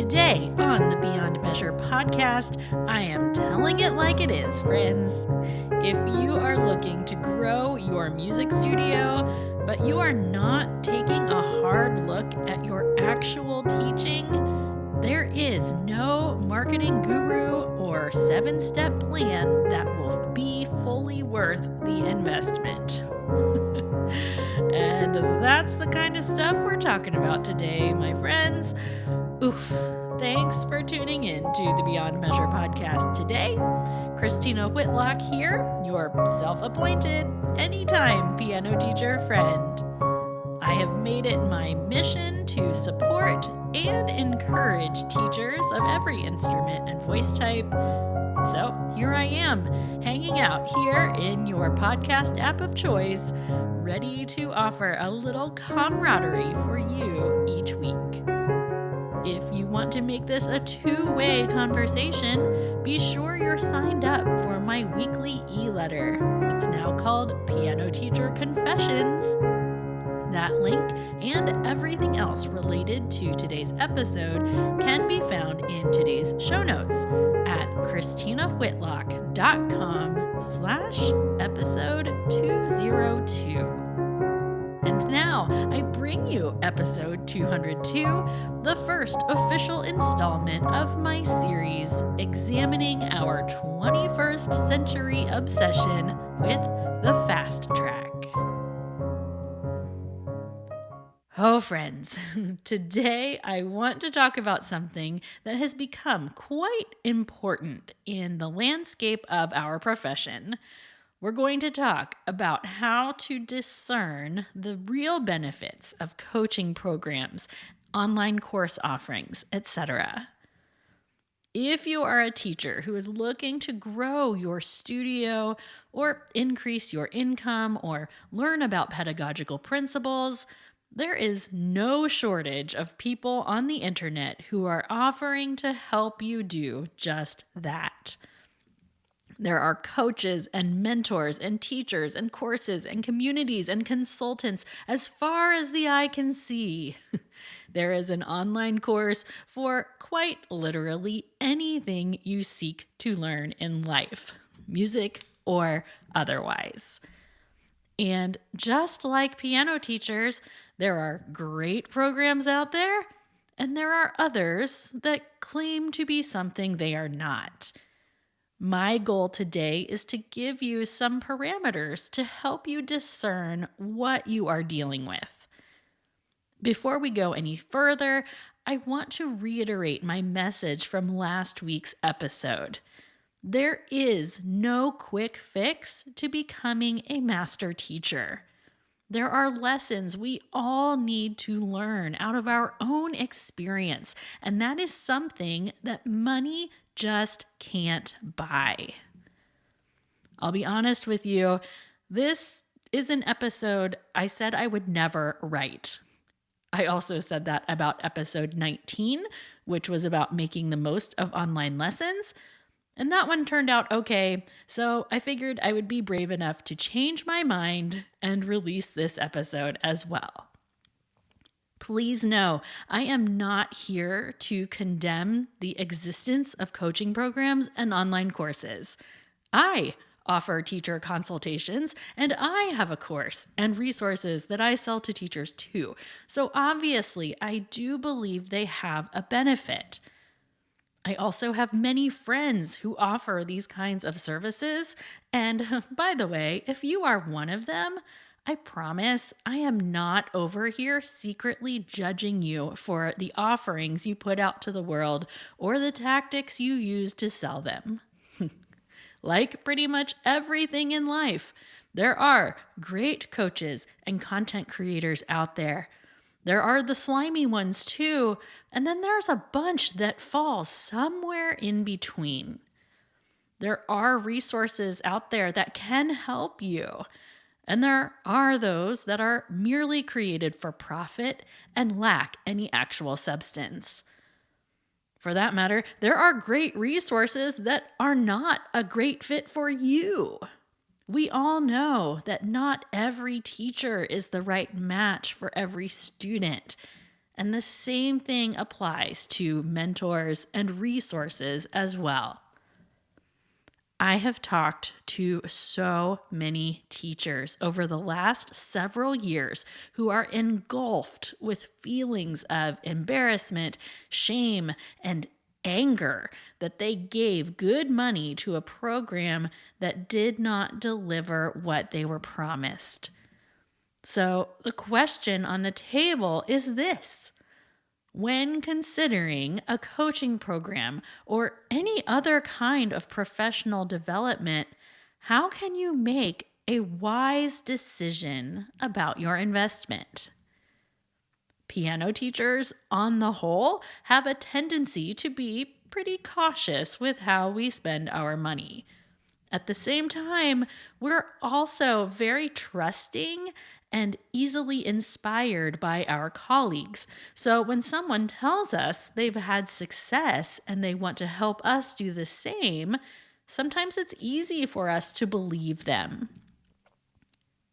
Today on the Beyond Measure podcast, I am telling it like it is, friends. If you are looking to grow your music studio, but you are not taking a hard look at your actual teaching, there is no marketing guru or 7-step plan that will be fully worth the investment. And that's the kind of stuff we're talking about today, my friends. Oof. Thanks for tuning in to the Beyond Measure podcast today. Christina Whitlock here, your self-appointed anytime piano teacher friend. I have made it my mission to support and encourage teachers of every instrument and voice type. So here I am, hanging out here in your podcast app of choice, ready to offer a little camaraderie for you each week. If you want to make this a two-way conversation, be sure you're signed up for my weekly e-letter. It's now called Piano Teacher Confessions. That link and everything else related to today's episode can be found in today's show notes at christinawhitlock.com/episode 202. And now I bring you episode 202, the first official installment of my series examining our 21st century obsession with the fast track. Oh, friends, today I want to talk about something that has become quite important in the landscape of our profession. We're going to talk about how to discern the real benefits of coaching programs, online course offerings, etc. If you are a teacher who is looking to grow your studio or increase your income or learn about pedagogical principles, there is no shortage of people on the internet who are offering to help you do just that. There are coaches and mentors and teachers and courses and communities and consultants as far as the eye can see. There is an online course for quite literally anything you seek to learn in life, music or otherwise. And just like piano teachers, there are great programs out there, and there are others that claim to be something they are not. My goal today is to give you some parameters to help you discern what you are dealing with. Before we go any further, I want to reiterate my message from last week's episode. There is no quick fix to becoming a master teacher. There are lessons we all need to learn out of our own experience, and that is something that money just can't buy. I'll be honest with you, this is an episode I said I would never write. I also said that about episode 19, which was about making the most of online lessons. And that one turned out okay, so I figured I would be brave enough to change my mind and release this episode as well. Please know, I am not here to condemn the existence of coaching programs and online courses. I offer teacher consultations, and I have a course and resources that I sell to teachers too. So obviously, I do believe they have a benefit. I also have many friends who offer these kinds of services. And by the way, if you are one of them, I promise I am not over here secretly judging you for the offerings you put out to the world or the tactics you use to sell them. Like pretty much everything in life, there are great coaches and content creators out there. There are the slimy ones too, and then there's a bunch that fall somewhere in between. There are resources out there that can help you, and there are those that are merely created for profit and lack any actual substance. For that matter, there are great resources that are not a great fit for you. We all know that not every teacher is the right match for every student. And the same thing applies to mentors and resources as well. I have talked to so many teachers over the last several years who are engulfed with feelings of embarrassment, shame, and anger that they gave good money to a program that did not deliver what they were promised. So the question on the table is this: when considering a coaching program or any other kind of professional development, how can you make a wise decision about your investment? Piano teachers, on the whole, have a tendency to be pretty cautious with how we spend our money. At the same time, we're also very trusting and easily inspired by our colleagues. So when someone tells us they've had success and they want to help us do the same, sometimes it's easy for us to believe them.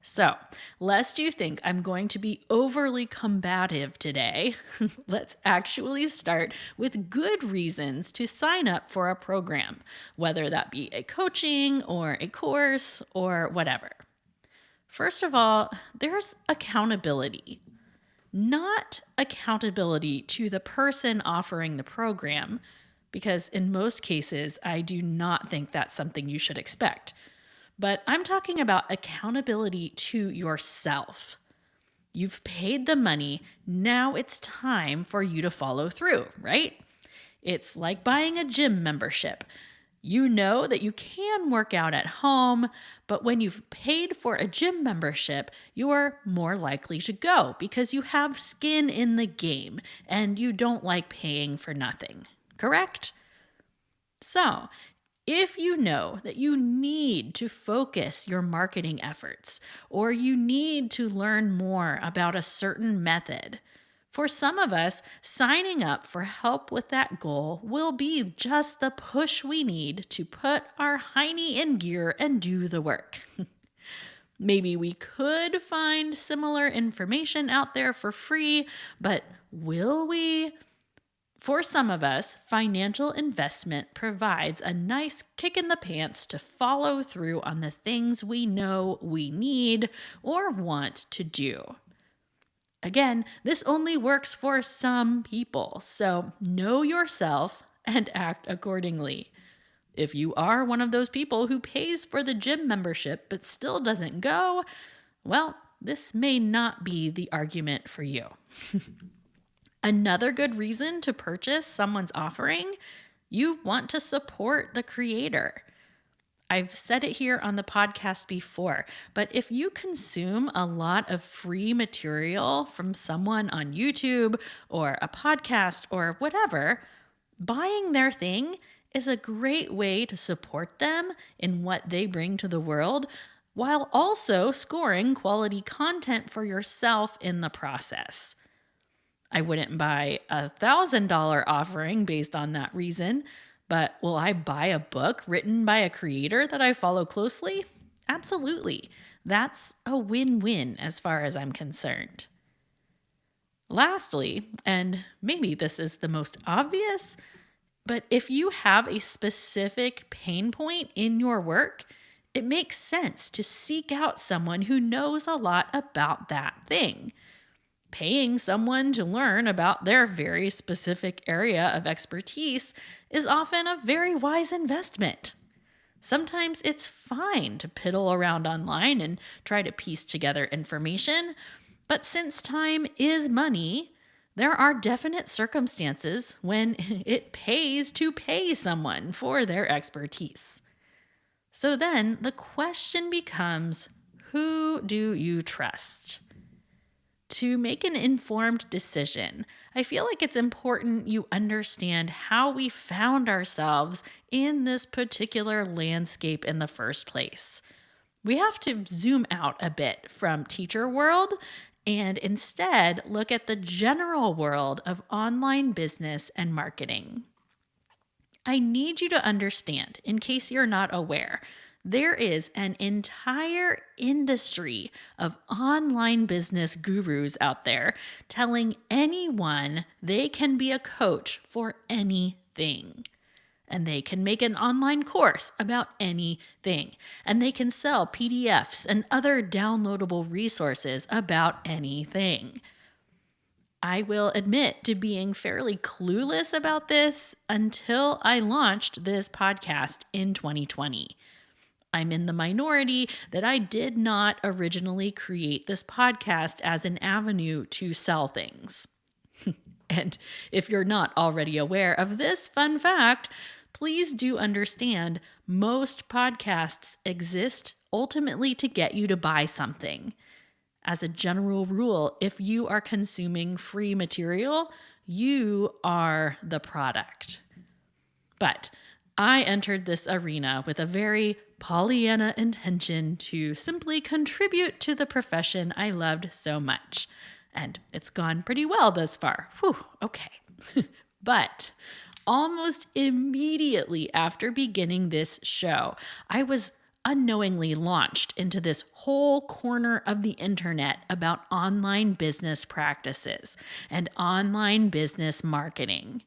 So, lest you think I'm going to be overly combative today, let's actually start with good reasons to sign up for a program, whether that be a coaching or a course or whatever. First of all, there's accountability. Not accountability to the person offering the program, because in most cases, I do not think that's something you should expect. But I'm talking about accountability to yourself. You've paid the money, now it's time for you to follow through, right? It's like buying a gym membership. You know that you can work out at home, but when you've paid for a gym membership, you're more likely to go because you have skin in the game and you don't like paying for nothing, correct? So, if you know that you need to focus your marketing efforts or you need to learn more about a certain method, for some of us, signing up for help with that goal will be just the push we need to put our hiney in gear and do the work. Maybe we could find similar information out there for free, but will we? For some of us, financial investment provides a nice kick in the pants to follow through on the things we know we need or want to do. Again, this only works for some people, so know yourself and act accordingly. If you are one of those people who pays for the gym membership but still doesn't go, well, this may not be the argument for you. Another good reason to purchase someone's offering: you want to support the creator. I've said it here on the podcast before, but if you consume a lot of free material from someone on YouTube or a podcast or whatever, buying their thing is a great way to support them in what they bring to the world, while also scoring quality content for yourself in the process. I wouldn't buy a $1,000 offering based on that reason, but will I buy a book written by a creator that I follow closely? Absolutely. That's a win-win as far as I'm concerned. Lastly, and maybe this is the most obvious, but if you have a specific pain point in your work, it makes sense to seek out someone who knows a lot about that thing. Paying someone to learn about their very specific area of expertise is often a very wise investment. Sometimes it's fine to piddle around online and try to piece together information, but since time is money, there are definite circumstances when it pays to pay someone for their expertise. So then the question becomes, who do you trust? To make an informed decision, I feel like it's important you understand how we found ourselves in this particular landscape in the first place. We have to zoom out a bit from teacher world and instead look at the general world of online business and marketing. I need you to understand, in case you're not aware, There is an entire industry of online business gurus out there telling anyone they can be a coach for anything. And they can make an online course about anything. And they can sell PDFs and other downloadable resources about anything. I will admit to being fairly clueless about this until I launched this podcast in 2020. I'm in the minority that I did not originally create this podcast as an avenue to sell things. And if you're not already aware of this fun fact, please do understand most podcasts exist ultimately to get you to buy something. As a general rule, if you are consuming free material, you are the product. But I entered this arena with a very Pollyanna intention to simply contribute to the profession I loved so much. And it's gone pretty well thus far. Whew, okay. But almost immediately after beginning this show, I was unknowingly launched into this whole corner of the internet about online business practices and online business marketing.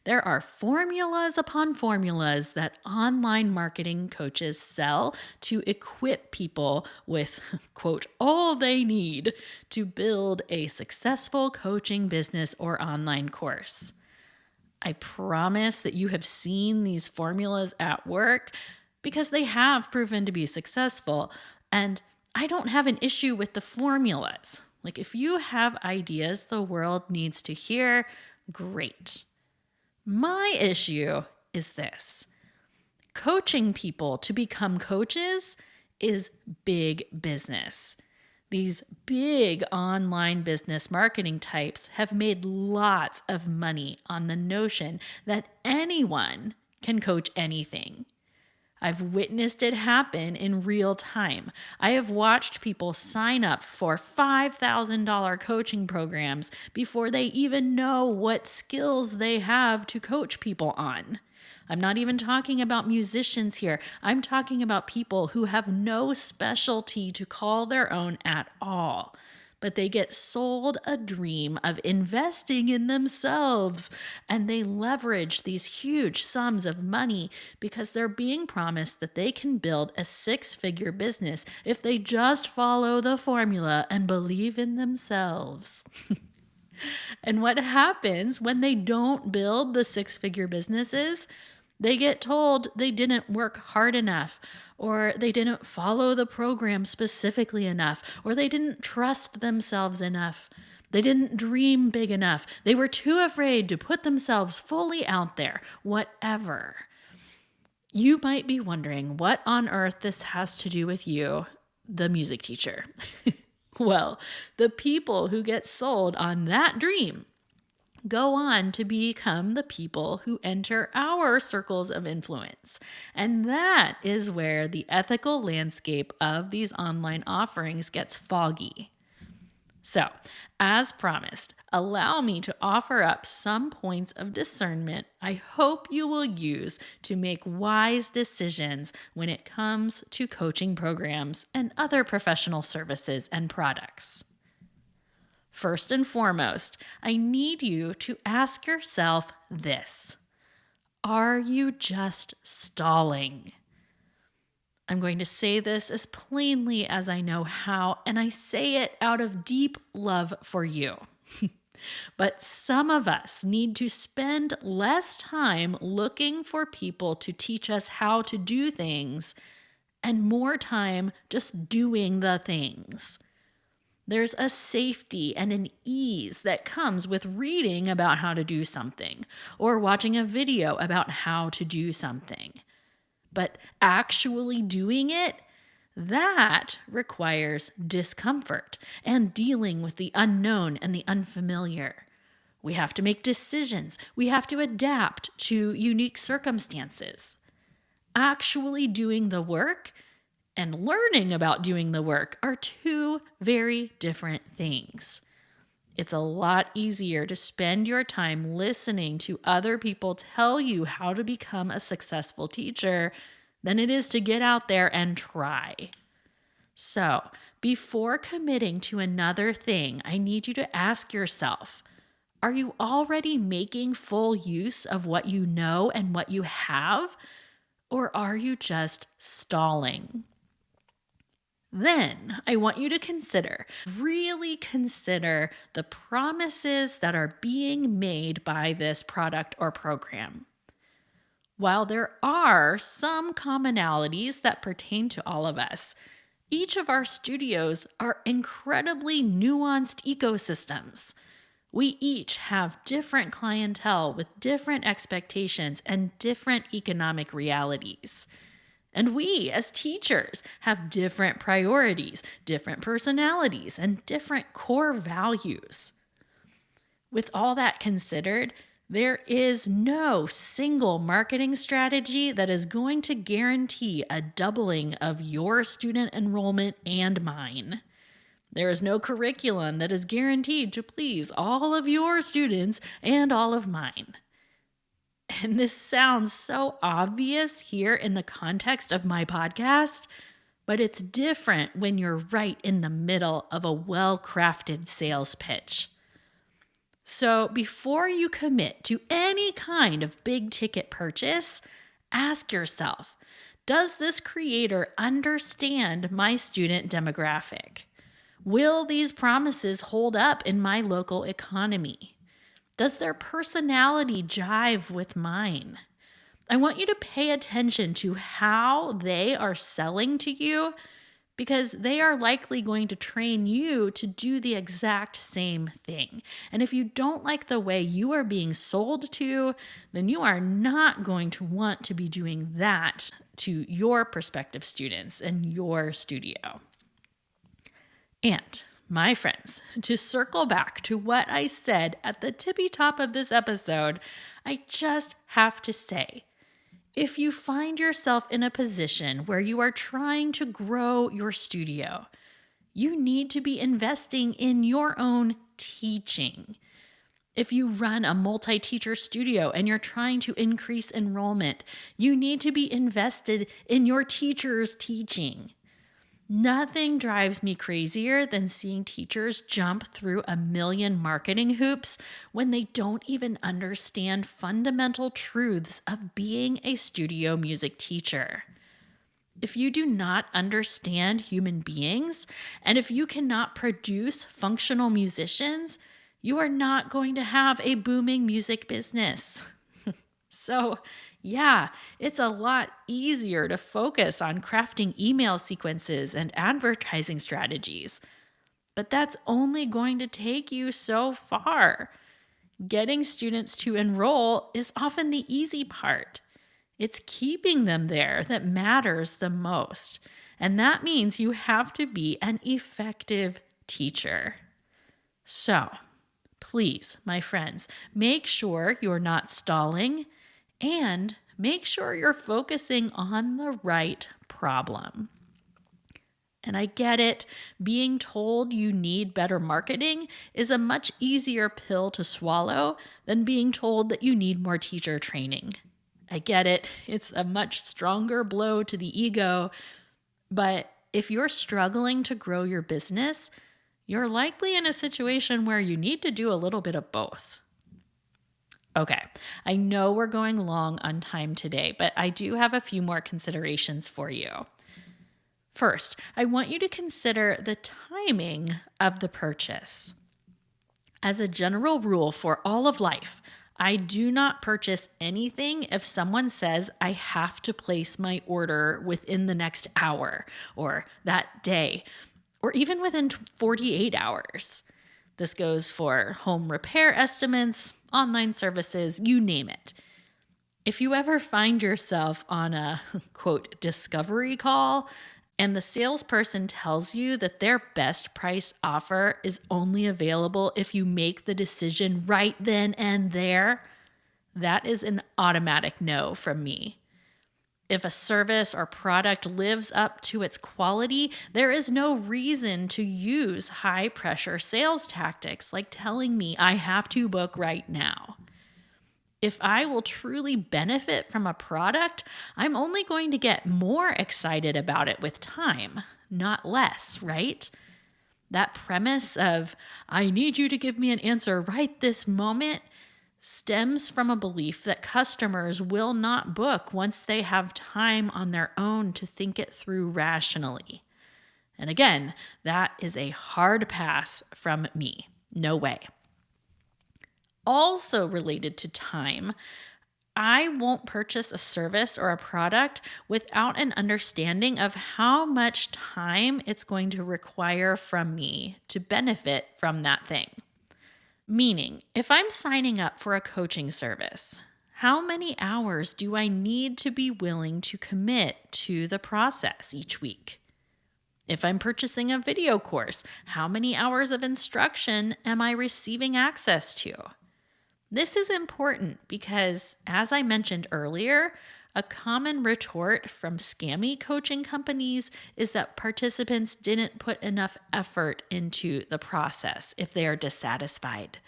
There are formulas upon formulas that online marketing coaches sell to equip people with, quote, all they need to build a successful coaching business or online course. I promise that you have seen these formulas at work because they have proven to be successful. And I don't have an issue with the formulas. Like, if you have ideas the world needs to hear, great. My issue is this. Coaching people to become coaches is big business. These big online business marketing types have made lots of money on the notion that anyone can coach anything. I've witnessed it happen in real time. I have watched people sign up for $5,000 coaching programs before they even know what skills they have to coach people on. I'm not even talking about musicians here. I'm talking about people who have no specialty to call their own at all. But they get sold a dream of investing in themselves, and they leverage these huge sums of money because they're being promised that they can build a 6-figure business if they just follow the formula and believe in themselves. And what happens when they don't build the 6-figure businesses? They get told they didn't work hard enough, or they didn't follow the program specifically enough, or they didn't trust themselves enough. They didn't dream big enough. They were too afraid to put themselves fully out there, whatever. You might be wondering what on earth this has to do with you, the music teacher. Well, the people who get sold on that dream go on to become the people who enter our circles of influence. And that is where the ethical landscape of these online offerings gets foggy. So, as promised, allow me to offer up some points of discernment I hope you will use to make wise decisions when it comes to coaching programs and other professional services and products. First and foremost, I need you to ask yourself this: are you just stalling? I'm going to say this as plainly as I know how, and I say it out of deep love for you. But some of us need to spend less time looking for people to teach us how to do things and more time just doing the things. There's a safety and an ease that comes with reading about how to do something or watching a video about how to do something. But actually doing it, that requires discomfort and dealing with the unknown and the unfamiliar. We have to make decisions. We have to adapt to unique circumstances. Actually doing the work and learning about doing the work are two very different things. It's a lot easier to spend your time listening to other people tell you how to become a successful teacher than it is to get out there and try. So, before committing to another thing, I need you to ask yourself, are you already making full use of what you know and what you have? Or are you just stalling? Then I want you to really consider the promises that are being made by this product or program. While there are some commonalities that pertain to all of us, each of our studios are incredibly nuanced ecosystems. We each have different clientele with different expectations and different economic realities. And we, as teachers, have different priorities, different personalities, and different core values. With all that considered, there is no single marketing strategy that is going to guarantee a doubling of your student enrollment and mine. There is no curriculum that is guaranteed to please all of your students and all of mine. And this sounds so obvious here in the context of my podcast, but it's different when you're right in the middle of a well-crafted sales pitch. So before you commit to any kind of big ticket purchase, ask yourself, does this creator understand my student demographic? Will these promises hold up in my local economy? Does their personality jive with mine? I want you to pay attention to how they are selling to you because they are likely going to train you to do the exact same thing. And if you don't like the way you are being sold to, then you are not going to want to be doing that to your prospective students in your studio. And my friends, to circle back to what I said at the tippy top of this episode, I just have to say, if you find yourself in a position where you are trying to grow your studio, you need to be investing in your own teaching. If you run a multi-teacher studio and you're trying to increase enrollment, you need to be invested in your teachers' teaching. Nothing drives me crazier than seeing teachers jump through a million marketing hoops when they don't even understand fundamental truths of being a studio music teacher. If you do not understand human beings, and if you cannot produce functional musicians, you are not going to have a booming music business. So, yeah, it's a lot easier to focus on crafting email sequences and advertising strategies. But that's only going to take you so far. Getting students to enroll is often the easy part. It's keeping them there that matters the most. And that means you have to be an effective teacher. So, please, my friends, make sure you're not stalling. And make sure you're focusing on the right problem. And I get it, being told you need better marketing is a much easier pill to swallow than being told that you need more teacher training. I get it, it's a much stronger blow to the ego, but if you're struggling to grow your business, you're likely in a situation where you need to do a little bit of both. Okay, I know we're going long on time today, but I do have a few more considerations for you. First, I want you to consider the timing of the purchase. As a general rule for all of life, I do not purchase anything if someone says I have to place my order within the next hour or that day, or even within 48 hours. This goes for home repair estimates, online services, you name it. If you ever find yourself on a, quote, discovery call, and the salesperson tells you that their best price offer is only available if you make the decision right then and there, that is an automatic no from me. If a service or product lives up to its quality, there is no reason to use high-pressure sales tactics like telling me I have to book right now. If I will truly benefit from a product, I'm only going to get more excited about it with time, not less, right? That premise of, I need you to give me an answer right this moment, stems from a belief that customers will not book once they have time on their own to think it through rationally. And again, that is a hard pass from me. No way. Also related to time, I won't purchase a service or a product without an understanding of how much time it's going to require from me to benefit from that thing. Meaning, if I'm signing up for a coaching service, how many hours do I need to be willing to commit to the process each week? If I'm purchasing a video course, how many hours of instruction am I receiving access to? This is important because, as I mentioned earlier, a common retort from scammy coaching companies is that participants didn't put enough effort into the process if they are dissatisfied.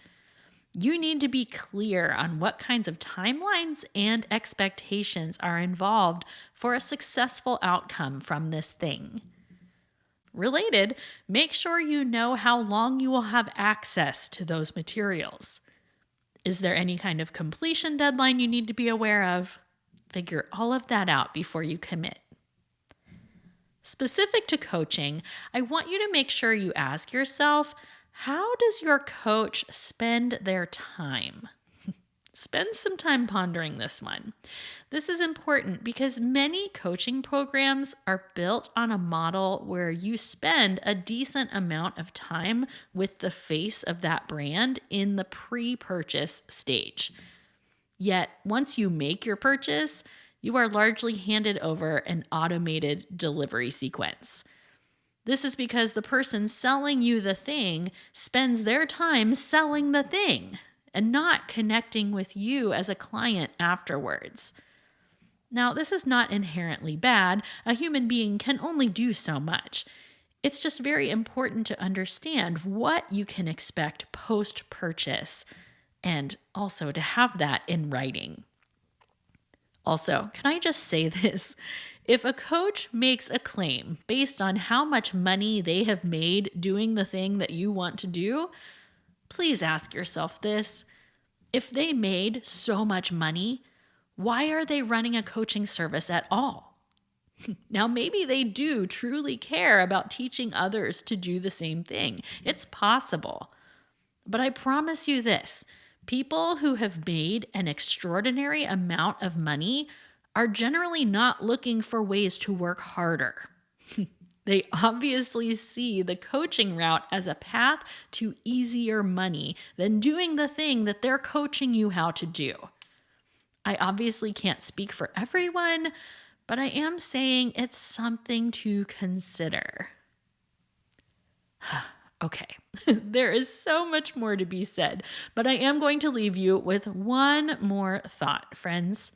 You need to be clear on what kinds of timelines and expectations are involved for a successful outcome from this thing. Related, make sure you know how long you will have access to those materials. Is there any kind of completion deadline you need to be aware of? Figure all of that out before you commit. Specific to coaching, I want you to make sure you ask yourself, how does your coach spend their time? Spend some time pondering this one. This is important because many coaching programs are built on a model where you spend a decent amount of time with the face of that brand in the pre-purchase stage. Yet, once you make your purchase, you are largely handed over an automated delivery sequence. This is because the person selling you the thing spends their time selling the thing and not connecting with you as a client afterwards. Now, this is not inherently bad. A human being can only do so much. It's just very important to understand what you can expect post-purchase and also to have that in writing. Also, can I just say this? If a coach makes a claim based on how much money they have made doing the thing that you want to do, please ask yourself this. If they made so much money, why are they running a coaching service at all? Now, maybe they do truly care about teaching others to do the same thing. It's possible. But I promise you this, people who have made an extraordinary amount of money are generally not looking for ways to work harder. They obviously see the coaching route as a path to easier money than doing the thing that they're coaching you how to do. I obviously can't speak for everyone, but I am saying it's something to consider. Okay, there is so much more to be said, but I am going to leave you with one more thought, friends.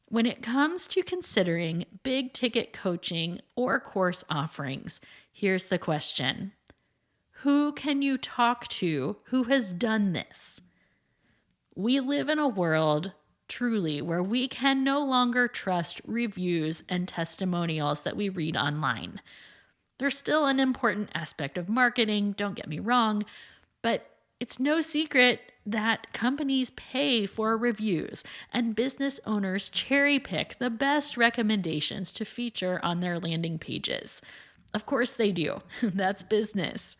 When it comes to considering big ticket coaching or course offerings, here's the question. Who can you talk to who has done this? We live in a world, truly, where we can no longer trust reviews and testimonials that we read online. They're still an important aspect of marketing, don't get me wrong, but it's no secret that companies pay for reviews and business owners cherry pick the best recommendations to feature on their landing pages. Of course they do. That's business.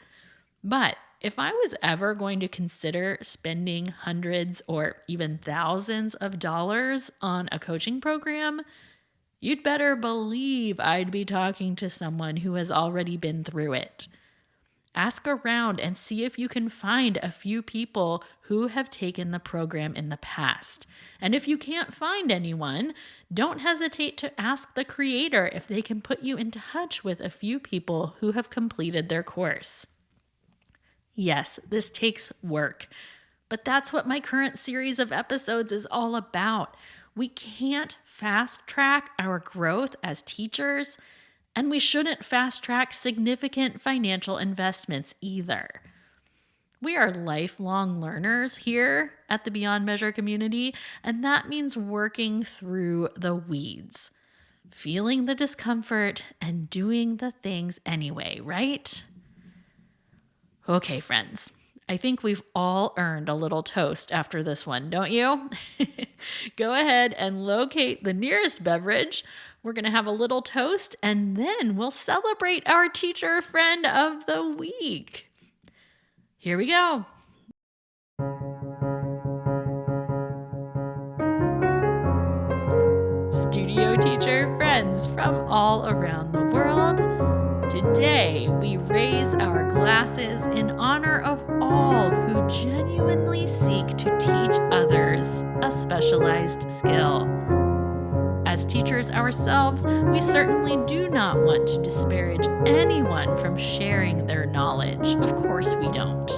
But if I was ever going to consider spending hundreds or even thousands of dollars on a coaching program, you'd better believe I'd be talking to someone who has already been through it. Ask around and see if you can find a few people who have taken the program in the past. And if you can't find anyone, don't hesitate to ask the creator if they can put you in touch with a few people who have completed their course. Yes, this takes work, but that's what my current series of episodes is all about. We can't fast track our growth as teachers, and we shouldn't fast track significant financial investments either. We are lifelong learners here at the Beyond Measure community, and that means working through the weeds, feeling the discomfort, and doing the things anyway, right? Okay, friends. I think we've all earned a little toast after this one, don't you? Go ahead and locate the nearest beverage. We're going to have a little toast, and then we'll celebrate our teacher friend of the week. Here we go. Studio teacher friends from all around the world. Today, we raise our glasses in honor of all who genuinely seek to teach others a specialized skill. As teachers ourselves, we certainly do not want to disparage anyone from sharing their knowledge. Of course we don't.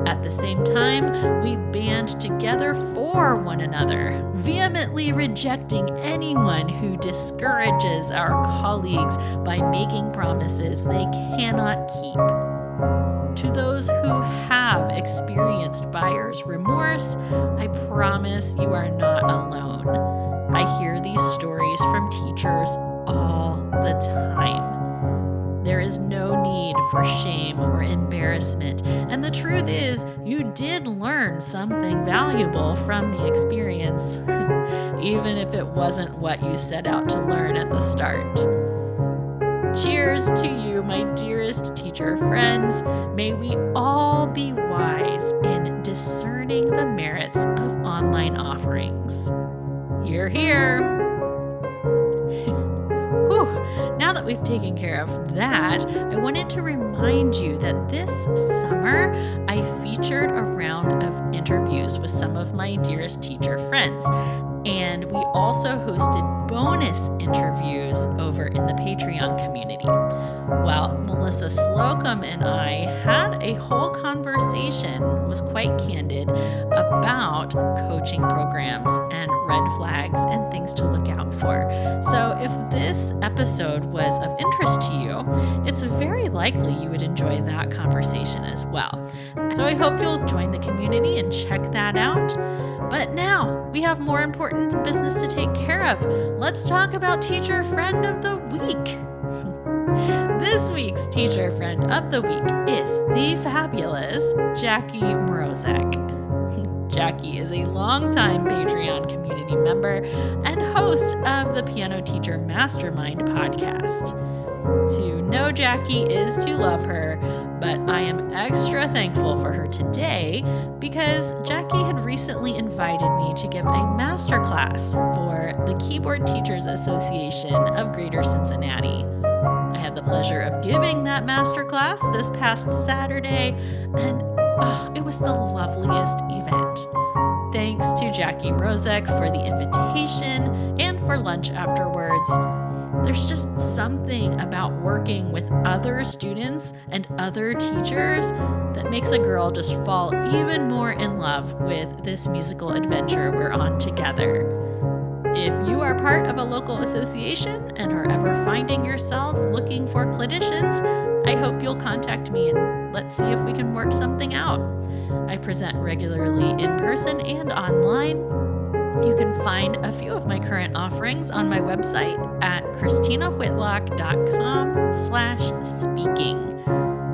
At the same time, we band together for one another, vehemently rejecting anyone who discourages our colleagues by making promises they cannot keep. To those who have experienced buyer's remorse, I promise you are not alone. I hear these stories from teachers all the time. There is no need for shame or embarrassment, and the truth is, you did learn something valuable from the experience, even if it wasn't what you set out to learn at the start. Cheers to you, my dearest teacher friends. May we all be wise in discerning the merits of online offerings. Hear, hear. Now that we've taken care of that, I wanted to remind you that this summer I featured a round of interviews with some of my dearest teacher friends. And we also hosted bonus interviews over in the Patreon community. Well, Melissa Slocum and I had a whole conversation, was quite candid, about coaching programs and red flags and things to look out for. So if this episode was of interest to you, it's very likely you would enjoy that conversation as well. So I hope you'll join the community and check that out. But now we have more important business to take care of. Let's talk about Teacher Friend of the Week. This week's Teacher Friend of the Week is the fabulous Jackie Mrozek. Jackie is a longtime Patreon community member and host of the Piano Teacher Mastermind podcast. To know Jackie is to love her, but I am extra thankful for her today because Jackie had recently invited me to give a masterclass for the Keyboard Teachers Association of Greater Cincinnati. I had the pleasure of giving that masterclass this past Saturday, and it was the loveliest event. Thanks to Jackie Mrozek for the invitation and for lunch afterwards. There's just something about working with other students and other teachers that makes a girl just fall even more in love with this musical adventure we're on together. If you are part of a local association and are ever finding yourselves looking for clinicians, I hope you'll contact me and let's see if we can work something out. I present regularly in person and online. You can find a few of my current offerings on my website at christinawhitlock.com/speaking.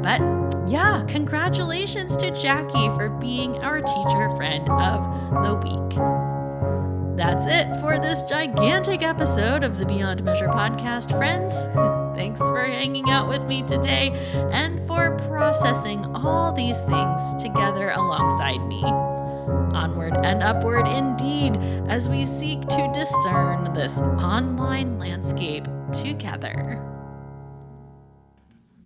But yeah, congratulations to Jackie for being our Teacher Friend of the Week. That's it for this gigantic episode of the Beyond Measure podcast, friends. Thanks for hanging out with me today and for processing all these things together alongside me. Onward and upward indeed, as we seek to discern this online landscape together.